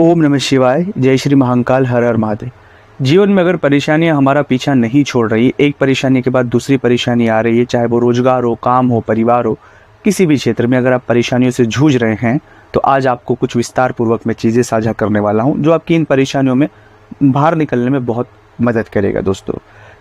ओम नमः शिवाय। जय श्री महाकाल। हर हर महादेव। जीवन में अगर परेशानियां हमारा पीछा नहीं छोड़ रही, एक परेशानी के बाद दूसरी परेशानी आ रही है, चाहे वो रोजगार हो, काम हो, परिवार हो, किसी भी क्षेत्र में अगर आप परेशानियों से जूझ रहे हैं तो आज आपको कुछ विस्तार पूर्वक मैं चीज़ें साझा करने वाला हूं जो आपकी इन परेशानियों में बाहर निकलने में बहुत मदद करेगा। दोस्तों,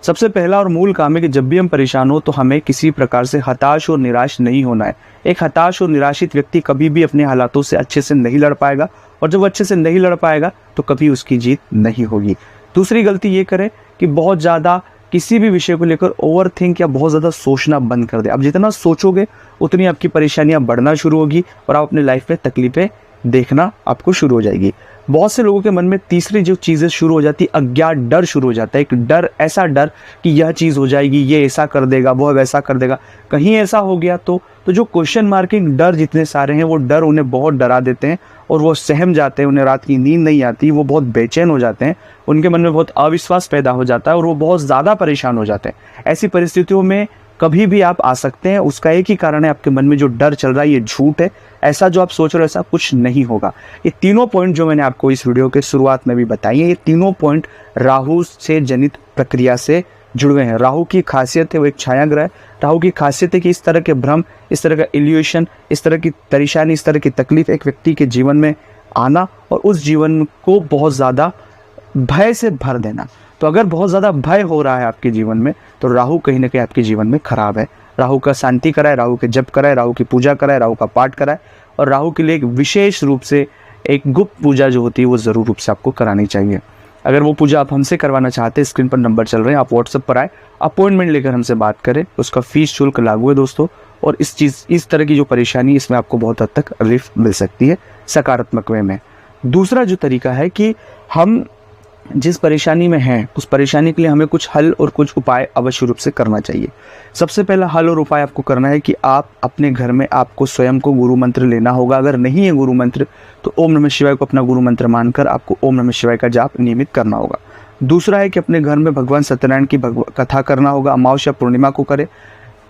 सबसे पहला और मूल काम है कि जब भी हम परेशान हो तो हमें किसी प्रकार से हताश और निराश नहीं होना है। एक हताश और निराशित व्यक्ति कभी भी अपने हालातों से अच्छे से नहीं लड़ पाएगा, और जब वो अच्छे से नहीं लड़ पाएगा तो कभी उसकी जीत नहीं होगी। दूसरी गलती ये करें कि बहुत ज़्यादा किसी भी विषय को लेकर ओवर थिंक या बहुत ज़्यादा सोचना बंद कर दे। आप जितना सोचोगे उतनी आपकी परेशानियां बढ़ना शुरू होगी और आप अपने लाइफ में तकलीफें देखना आपको शुरू हो जाएगी। बहुत से लोगों के मन में तीसरी जो चीज़ें शुरू हो जाती, अज्ञात डर शुरू हो जाता है। एक डर, ऐसा डर कि यह चीज़ हो जाएगी, ये ऐसा कर देगा, वो वैसा कर देगा, कहीं ऐसा हो गया तो जो क्वेश्चन मार्किंग डर जितने सारे हैं वो डर उन्हें बहुत डरा देते हैं और वो सहम जाते हैं। उन्हें रात की नींद नहीं आती, वो बहुत बेचैन हो जाते हैं, उनके मन में बहुत अविश्वास पैदा हो जाता है और वो बहुत ज़्यादा परेशान हो जाते हैं। ऐसी परिस्थितियों में कभी भी आप आ सकते हैं। उसका एक ही कारण है, आपके मन में जो डर चल रहा है ये झूठ है। ऐसा जो आप सोच रहे हो ऐसा कुछ नहीं होगा। ये तीनों पॉइंट जो मैंने आपको इस वीडियो के शुरुआत में भी बताई है, ये तीनों पॉइंट राहु से जनित प्रक्रिया से जुड़े हैं। राहु की खासियत है, वो एक छाया ग्रह है। राहु की खासियत है कि इस तरह के भ्रम, इस तरह का इल्यूशन, इस तरह की परेशानी, इस तरह की तकलीफ एक व्यक्ति के जीवन में आना और उस जीवन को बहुत ज़्यादा भय से भर देना। तो अगर बहुत ज़्यादा भय हो रहा है आपके जीवन में तो राहु कहीं ना कहीं आपके जीवन में खराब है। राहु का शांति कराए, राहु के जप कराए, राहु की पूजा कराए, राहु का पाठ कराए, और राहु के लिए एक विशेष रूप से एक गुप्त पूजा जो होती है वो ज़रूर रूप से आपको करानी चाहिए। अगर वो पूजा आप हमसे करवाना चाहते हैं, स्क्रीन पर नंबर चल रहे हैं, आप व्हाट्सएप पर आए, अपॉइंटमेंट लेकर हमसे बात करें। उसका फीस शुल्क लागू है दोस्तों, और इस तरह की जो परेशानी, इसमें आपको बहुत हद तक रिलीफ मिल सकती है सकारात्मक वे में। दूसरा जो तरीका है कि हम जिस परेशानी में हैं उस परेशानी के लिए हमें कुछ हल और कुछ उपाय अवश्य रूप से करना चाहिए। सबसे पहला हल और उपाय आपको करना है कि आप अपने घर में आपको स्वयं को गुरु मंत्र लेना होगा। अगर नहीं है गुरु मंत्र तो ओम नमः शिवाय को अपना गुरु मंत्र मानकर आपको ओम नमः शिवाय का जाप नियमित करना होगा। दूसरा है कि अपने घर में भगवान सत्यनारायण की कथा करना होगा। अमावस्या पूर्णिमा को करें,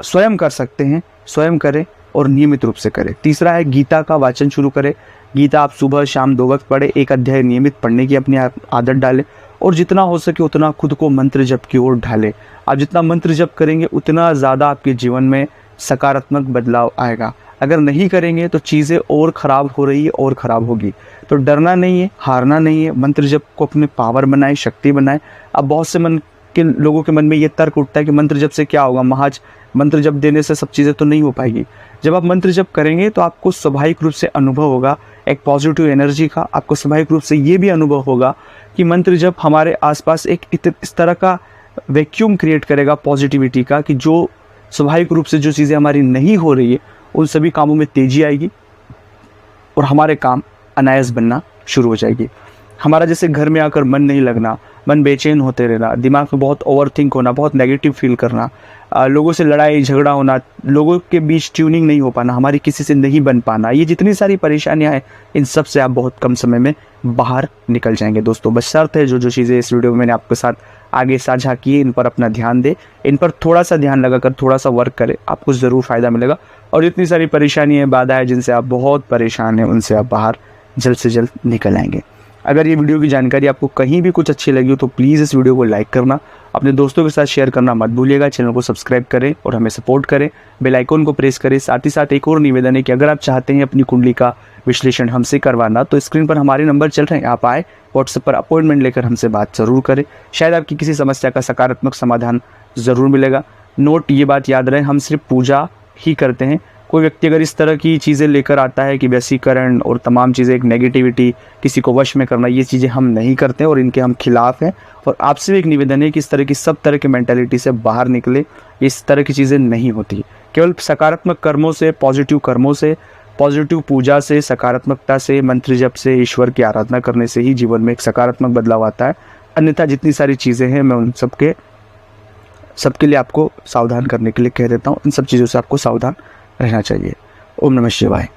स्वयं कर सकते हैं, स्वयं करें और नियमित रूप से करें। तीसरा है गीता का वाचन शुरू करें। गीता आप सुबह शाम 2 वक्त पढ़े, एक अध्याय नियमित पढ़ने की अपनी आदत डालें, और जितना हो सके उतना खुद को मंत्र जप की ओर ढालें। आप जितना मंत्र जप करेंगे उतना ज़्यादा आपके जीवन में सकारात्मक बदलाव आएगा। अगर नहीं करेंगे तो चीज़ें और ख़राब हो रही है और ख़राब होगी। तो डरना नहीं है, हारना नहीं है, मंत्र जप को अपने पावर बनाए, शक्ति बनाए। अब बहुत से लोगों के मन में ये तर्क उठता है कि मंत्र जप से क्या होगा, महाज मंत्र जप देने से सब चीज़ें तो नहीं हो पाएगी। जब आप मंत्र जप करेंगे तो आपको स्वाभाविक रूप से अनुभव होगा एक पॉजिटिव एनर्जी का। आपको स्वाभाविक रूप से ये भी अनुभव होगा कि मंत्र जप हमारे आसपास एक इस तरह का वैक्यूम क्रिएट करेगा पॉजिटिविटी का, कि जो स्वाभाविक रूप से जो चीज़ें हमारी नहीं हो रही है उन सभी कामों में तेजी आएगी और हमारे काम अनायास बनना शुरू हो जाएगी। हमारा जैसे घर में आकर मन नहीं लगना, मन बेचैन होते रहना, दिमाग में बहुत ओवर थिंक होना, बहुत नेगेटिव फील करना, लोगों से लड़ाई झगड़ा होना, लोगों के बीच ट्यूनिंग नहीं हो पाना, हमारी किसी से नहीं बन पाना, ये जितनी सारी परेशानियां हैं इन सब से आप बहुत कम समय में बाहर निकल जाएंगे दोस्तों। बशर्ते है जो चीज़ें इस वीडियो में मैंने आपके साथ आगे साझा की है इन पर अपना ध्यान दे, इन पर थोड़ा सा ध्यान लगाकर थोड़ा सा वर्क करें, आपको ज़रूर फ़ायदा मिलेगा। और जितनी सारी परेशानियाँ, बाधाएं जिनसे आप बहुत परेशान हैं उनसे आप बाहर जल्द से जल्द निकल आएंगे। अगर ये वीडियो की जानकारी आपको कहीं भी कुछ अच्छी लगी हो तो प्लीज़ इस वीडियो को लाइक करना, अपने दोस्तों के साथ शेयर करना मत भूलिएगा। चैनल को सब्सक्राइब करें और हमें सपोर्ट करें, बेल आइकन को प्रेस करें। साथ ही साथ एक और निवेदन है कि अगर आप चाहते हैं अपनी कुंडली का विश्लेषण हमसे करवाना तो स्क्रीन पर हमारे नंबर चल रहे हैं, आप आए, व्हाट्सएप पर अपॉइंटमेंट लेकर हमसे बात ज़रूर करें। शायद आपकी किसी समस्या का सकारात्मक समाधान ज़रूर मिलेगा। नोट ये बात याद रहे, हम सिर्फ पूजा ही करते हैं। कोई व्यक्ति अगर इस तरह की चीज़ें लेकर आता है कि वशीकरण और तमाम चीज़ें, एक नेगेटिविटी, किसी को वश में करना, ये चीज़ें हम नहीं करते और इनके हम खिलाफ हैं। और आपसे भी एक निवेदन है कि इस तरह की सब तरह की मेंटालिटी से बाहर निकले। इस तरह की चीज़ें नहीं होती। केवल सकारात्मक कर्मों से, पॉजिटिव कर्मों से, पॉजिटिव पूजा से, सकारात्मकता से, मंत्र जप से, ईश्वर की आराधना करने से ही जीवन में एक सकारात्मक बदलाव आता है। अन्यथा जितनी सारी चीज़ें हैं मैं उन सबके लिए आपको सावधान करने के लिए कह देता हूँ। इन सब चीज़ों से आपको सावधान रहना चाहिए। ओम नमः शिवाय।